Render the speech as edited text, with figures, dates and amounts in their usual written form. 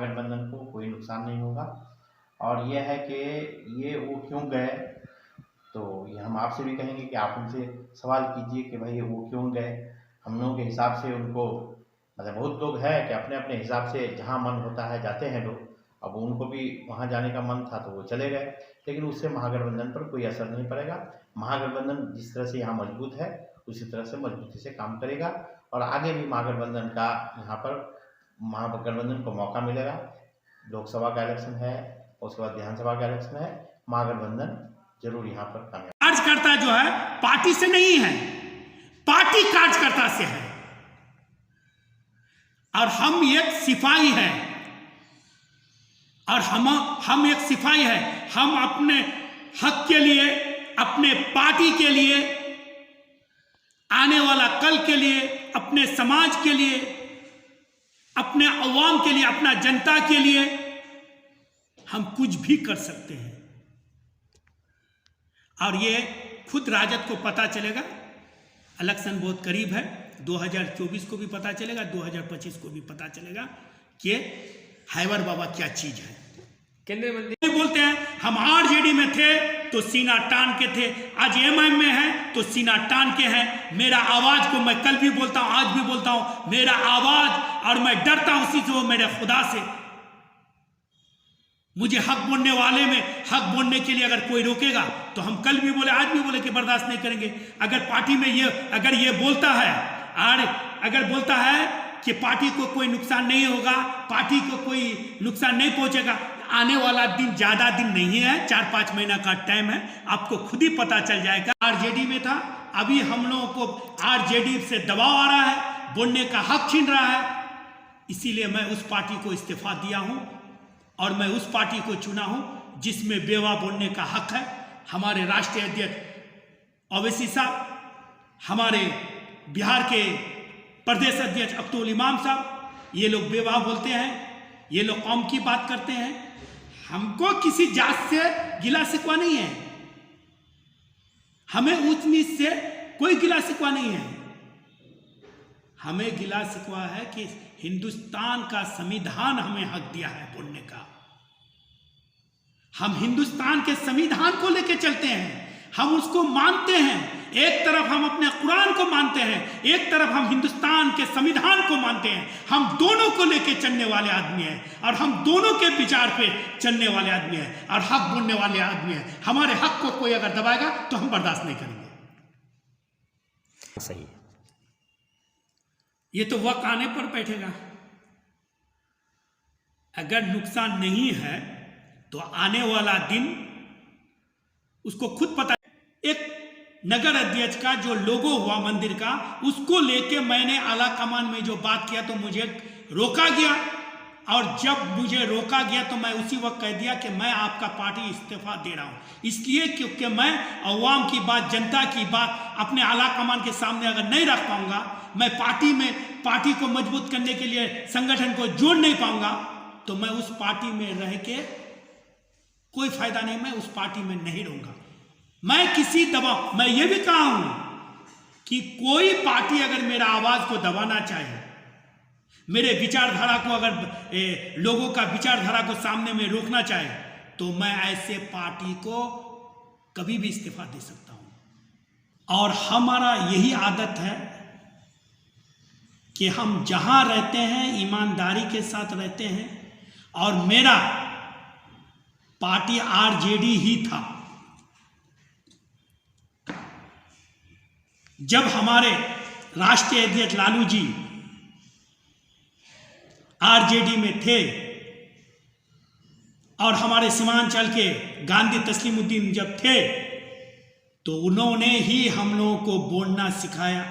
गठबंधन को कोई नुकसान नहीं होगा। और यह है कि ये वो क्यों गए, तो ये हम आपसे भी कहेंगे कि आप उनसे सवाल कीजिए कि भाई वो क्यों गए। हम लोगों के हिसाब से उनको मतलब बहुत लोग हैं कि अपने अपने हिसाब से जहाँ मन होता है जाते हैं लोग। अब उनको भी वहाँ जाने का मन था तो वो चले गए, लेकिन उससे महागठबंधन पर कोई असर नहीं पड़ेगा। महागठबंधन जिस तरह से यहाँ मजबूत है उसी तरह से मजबूती से काम करेगा और आगे भी महागठबंधन का यहाँ पर महागठबंधन को मौका मिलेगा। लोकसभा का इलेक्शन है, उसके बाद विधानसभा का इलेक्शन है, महागठबंधन जरूर यहाँ पर कामयाब। कार्यकर्ता जो है पार्टी से नहीं है, पार्टी कार्यकर्ता से है और हम एक सिपाही हैं और हम एक सिपाही हैं। हम अपने हक के लिए, अपने पार्टी के लिए, आने वाला कल के लिए, अपने समाज के लिए, अपने अवाम के लिए, अपना जनता के लिए हम कुछ भी कर सकते हैं। और ये खुद राजद को पता चलेगा, इलेक्शन बहुत करीब है, 2024 को भी पता चलेगा, 2025 को भी पता चलेगा कि हैबर बाबा क्या चीज है। केंद्रीय मंत्री बोलते हैं हम आरजेडी में थे तो सीना टान के थे, आज एमआईएम में है तो सीना टान के हैं। मेरा आवाज को मैं कल भी बोलता हूं, आज भी बोलता हूं, मेरा आवाज और मैं डरता हूं उसी से, वो मेरे खुदा से। मुझे हक बोलने वाले में हक बोलने के लिए अगर कोई रोकेगा तो हम कल भी बोले, आज भी बोले कि बर्दाश्त नहीं करेंगे। अगर पार्टी में अगर ये बोलता है और अगर बोलता है कि पार्टी को कोई नुकसान नहीं होगा, पार्टी को कोई नुकसान नहीं पहुंचेगा, आने वाला दिन ज्यादा दिन नहीं है, 4-5 महीना का टाइम है, आपको खुद ही पता चल जाएगा। आरजेडी में था, अभी हम लोगों को आरजेडी से दबाव आ रहा है, बोलने का हक छीन रहा है, इसीलिए मैं उस पार्टी को इस्तीफा दिया हूं और मैं उस पार्टी को चुना हूं जिसमें बेवा बोलने का हक है। हमारे राष्ट्रीय अध्यक्ष ओवैसी साहब, हमारे बिहार के प्रदेश अध्यक्ष अब्दुल इमाम साहब, ये लोग बेवा बोलते हैं, ये लोग कौम की बात करते हैं। हमको किसी जात से गिला शिकवा नहीं है, हमें ऊंच नीच से कोई गिला शिकवा नहीं है। हमें गिला शिकवा है कि हिंदुस्तान का संविधान हमें हक दिया है बोलने का। हम हिंदुस्तान के संविधान को लेकर चलते हैं, हम उसको मानते हैं। एक तरफ हम अपने कुरान को मानते हैं, एक तरफ हम हिंदुस्तान के संविधान को मानते हैं। हम दोनों को लेकर चलने वाले आदमी हैं और हम दोनों के विचार पे चलने वाले आदमी हैं और हक बोलने वाले आदमी हैं। हमारे हक को कोई अगर दबाएगा तो हम बर्दाश्त नहीं करेंगे। सही है, ये तो वक्त आने पर बैठेगा। अगर नुकसान नहीं है तो आने वाला दिन उसको खुद पता। एक नगर अध्यक्ष का जो लोगो हुआ मंदिर का, उसको लेके मैंने आला कमान में जो बात किया तो मुझे रोका गया और जब मुझे रोका गया तो मैं उसी वक्त कह दिया कि मैं आपका पार्टी इस्तीफा दे रहा हूं, इसलिए क्योंकि मैं अवाम की बात, जनता की बात अपने आला कमान के सामने अगर नहीं रख पाऊंगा, मैं पार्टी को मजबूत करने के लिए संगठन को जोड़ नहीं पाऊंगा, तो मैं उस पार्टी में रह के कोई फायदा नहीं, मैं उस पार्टी में नहीं रहूंगा। मैं किसी दबाव, मैं ये भी कहा हूं कि कोई पार्टी अगर मेरा आवाज को दबाना चाहे, मेरे विचारधारा को अगर लोगों का विचारधारा को सामने में रोकना चाहे, तो मैं ऐसे पार्टी को कभी भी इस्तीफा दे सकता हूं। और हमारा यही आदत है कि हम जहां रहते हैं ईमानदारी के साथ रहते हैं और मेरा पार्टी आरजेडी ही था। जब हमारे राष्ट्रीय अध्यक्ष लालू जी आरजेडी में थे और हमारे सीमांचल के गांधी तस्लीमुद्दीन जब थे, तो उन्होंने ही हम लोगों को बोलना सिखाया।